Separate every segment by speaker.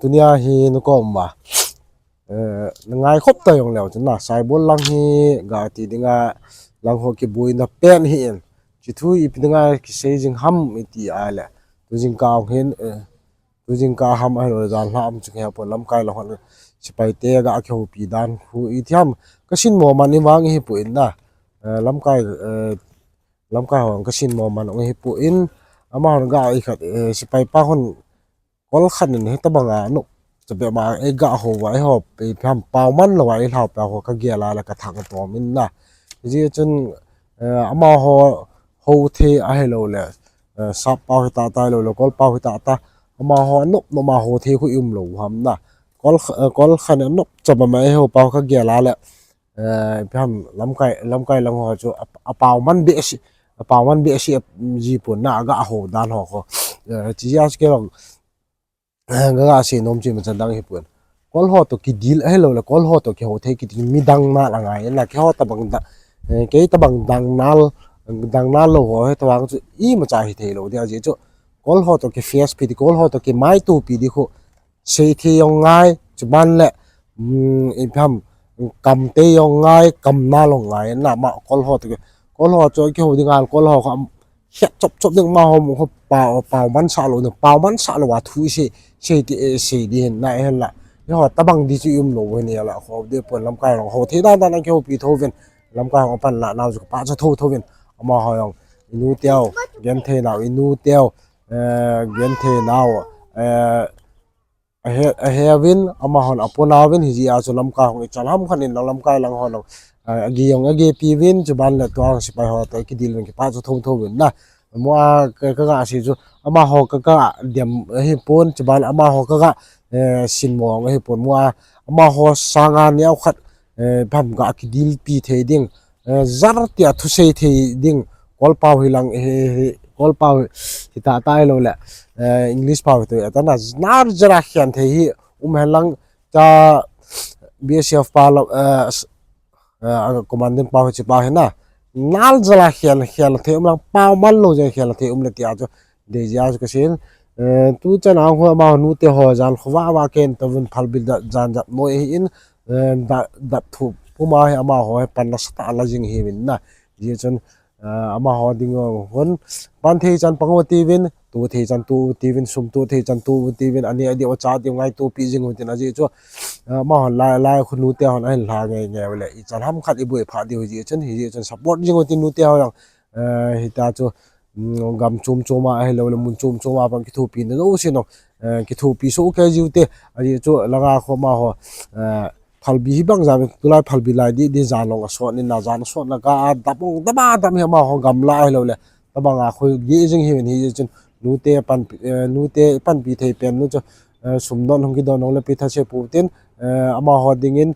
Speaker 1: dunia hi nó có mà ngay khóc tay ông leo chân na sai bốn lăng hi gà thì đi nga lăng hồ cái bùi nó pen hiền chỉ thui ít đi nga cái xây dựng ham ít đi ai lẹ tu dinh cao hiền tu dinh cao ham ai rồi dàn ham chừng hẹp bốn lâm cai là họ chỉ phải té gà kêu pi đan hu ít ham cái xin mò mà ni vang hi bùi na lâm cai họ cái xin mò mà ông hi bùi ama họ gà ít khát chỉ phải pa hon call khăn này ta bằng nóจะแบบมาไอ้กะหัวไอ้หอบไปทำเป่ามันหรือว่าไอ้หอบเป่าหัวกระเกียร์อะไรกระถางตัวมันน่ะที่จนอามาหัวเทไอ้เราเลยซับเป่าให้ตาตายเราก็เป่าให้ตาตาอามาหัวนกมาหัวเทคุยหลูหำน่ะก็ขันนกจะมาไม่หัวเป่ากระเกียร์อะไรไปทำลำไก่ลำหัวจะเป่ามันเบี้ยสิเป่ามันเบี้ยสิญี่ปุ่นน่ะกะหัวด้านหัวก็ที่ยาสเกลก็สิน้องจีมันจะดังญี่ปุ่นก็หัวตัวกิดิลให้เราเลยก็หัวตัวกี่หัวเทกิดมีดังน่าละไงน่ะแค่หัวตะบังแค่ตะบังดังน่าเราหัวให้ตะบังจุอีมาจ่ายเทเราเดี๋ยวจีจุก็หัวตัวกี่เฟสปีดีก็หัวตัวกี่ไม้ตู้ปีดีคู่เสียเทยังไงจุบันแหละอีพามกำเตยังไงกำน่าลงไงน่ะมาก็หัวตัวกี่หัวดีงานก็หัวเขาเฮ็ดจบหนึ่งมาหอมเขาเป่ามันสาโลหนึ่งเป่ามันสาโลว่าทุยเสียดีเห็นไหนเห็นละนี่เขาตะบังดีจิมโลเนี่ยละเขาเดี๋ยวเปิดลำไก่ของเขาที่ด้านนั้นเขาปีโทเวนลำไก่ของปันละนาวจุกป้าจะโทเวนเอามาหอยอินูเตียวเกนเทนาวอินูเตียวเกนเทนาวเฮวินเอามาหอนอปนาวินฮิจิอาจุลำไก่ของจันทร์ขันนินลำไก่ลังหอนagi pi win chuban la tuang sipai ho ta ki dil ki pa chu thom thom na mo ka si chu ama ho ka dem hi pon chuban ama ho ka sin mo hi pon mo ama ho sanga niaw khat pham ga ki dil pi the ding zar tia thu sei the ding kol pau hilang kol pau hita tai lo la english pau to ta na nar jara khian the hi helang ta bsf pa commandant pau chi pa hena nal jala khial the umlang pau man lo je khial the umle tia jo de ja ka sin tu chan ang ho ma nu te ho jan khwa wa ken tawun phal bil jan jat mo in da thu puma he ama ho pan na sta la jing hi min na ji chan ama ho ding hon pan the chan pangoti win tu the chan tu ti win sum tu the chan tu ti win ani adi o cha ti ngai tu pi jing tin aji chu ma hon la khunu te hon ai la nge wele I chan ham khat I bui pha di ji chan hi ji chan support jing tin nu te ho yang hi ta chu gam chum ma ai lo mun chum ma pan ki thu pi no sino ki thu pi so ke ji te aji chu langa kho ma ho phal bi bang ja tulai phal bi lai di janong a so ni na jan so na ka dapung daba dam he ma ho gam la ai lo le tabanga khoi gi jing hi ni chan nu te pan pi thei pen nu chu sumdon hong ki don ong le pi tha che putin ama hodingin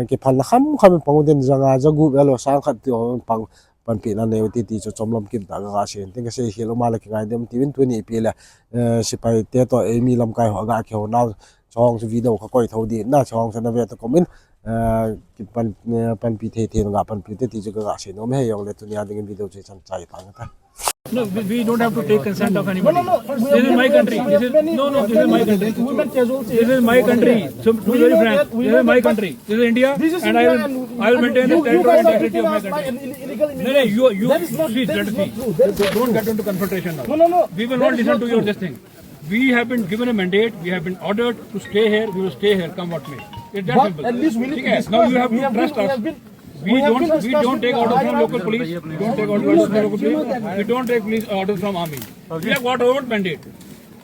Speaker 1: ke phal kham panguden janga jagu elo sang khat ti pang pan pi na ne ti chu chomlom kim ta ga sen ting se hilo mala ki ngai dem tin 20 pi le sipai te to emi lam kai ho ga kheu naw chong chu video kha koi thodi na chong sana ve to comment ki pan pi the ga pan pi te ti chu ga sen no me yong le tu nya ding video che chan chai ta ta
Speaker 2: No, we don't have to take consent of anybody. This is my country. This is my country. This is my country. So to be very frank, this is my country. This is India, and I will maintain the territorial integrity of my country. No, you see, don't get into confrontation now. No. We will not listen to your this thing. We have been given a mandate. We have been ordered to stay here. We will stay here, come what may. It's that simple. At least we need to discuss. Now you have to trust us. We don't take orders from local police. We don't take orders from local police. We don't take police orders from army. We have got our own mandate.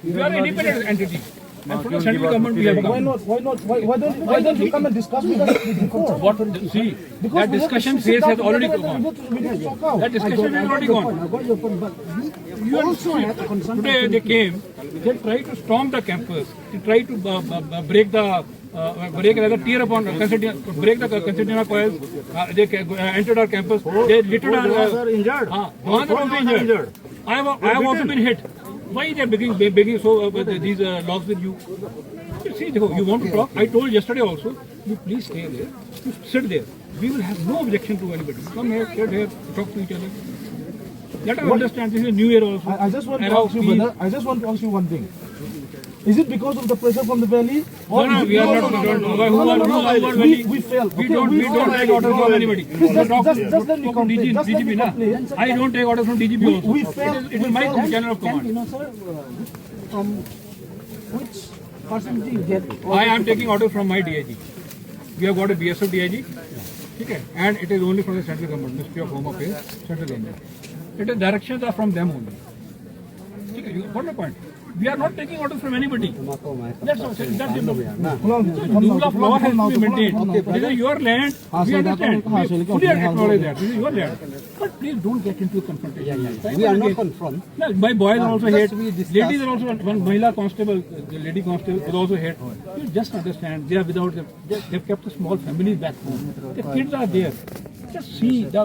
Speaker 2: We are an independent entity. And from the central government we have come.
Speaker 3: Why don't you come and discuss with us before?
Speaker 2: See, that discussion phase has already gone. That discussion has already gone. Today they came, they tried to storm the campus. They tried to break the tear upon break the concertina coils. They entered our campus. They littered our
Speaker 3: injured.
Speaker 2: Injured. I have also been hit. Why they are begging so these laws with you? See, you want to talk? I told yesterday also. You please stay there. You sit there. We will have no objection to anybody. Come here, sit here, talk to each other. Let us understand. This is New Year also.
Speaker 3: I just want to ask you one thing. Is it because of the pressure from the valley?
Speaker 2: No, no, we are not.
Speaker 3: We fail.
Speaker 2: We don't take orders from anybody.
Speaker 3: Just let me
Speaker 2: From
Speaker 3: complain. Just let
Speaker 2: DGP,
Speaker 3: me
Speaker 2: na.
Speaker 3: complain.
Speaker 2: I don't take orders from DGP also.
Speaker 3: We fail.
Speaker 2: It is my channel of command.
Speaker 3: From which person do you get?
Speaker 2: I am taking orders from my DIG. We have got a BSF DIG. Okay, and it is only from the central government, Ministry of Home Affairs, central government. It is directions are from them only. Okay, you got my point. We are not taking orders from anybody. That's the rule of law has to be maintained. This is your land. We understand. We fully acknowledge that. This is your land. But please don't get into confrontation.
Speaker 4: We are not confront.
Speaker 2: No, my boys are also hate. Ladies are also, one Mahila constable, the lady constable was also hate. You just understand, they are without, they've kept a small family back home. The kids are there. Just see the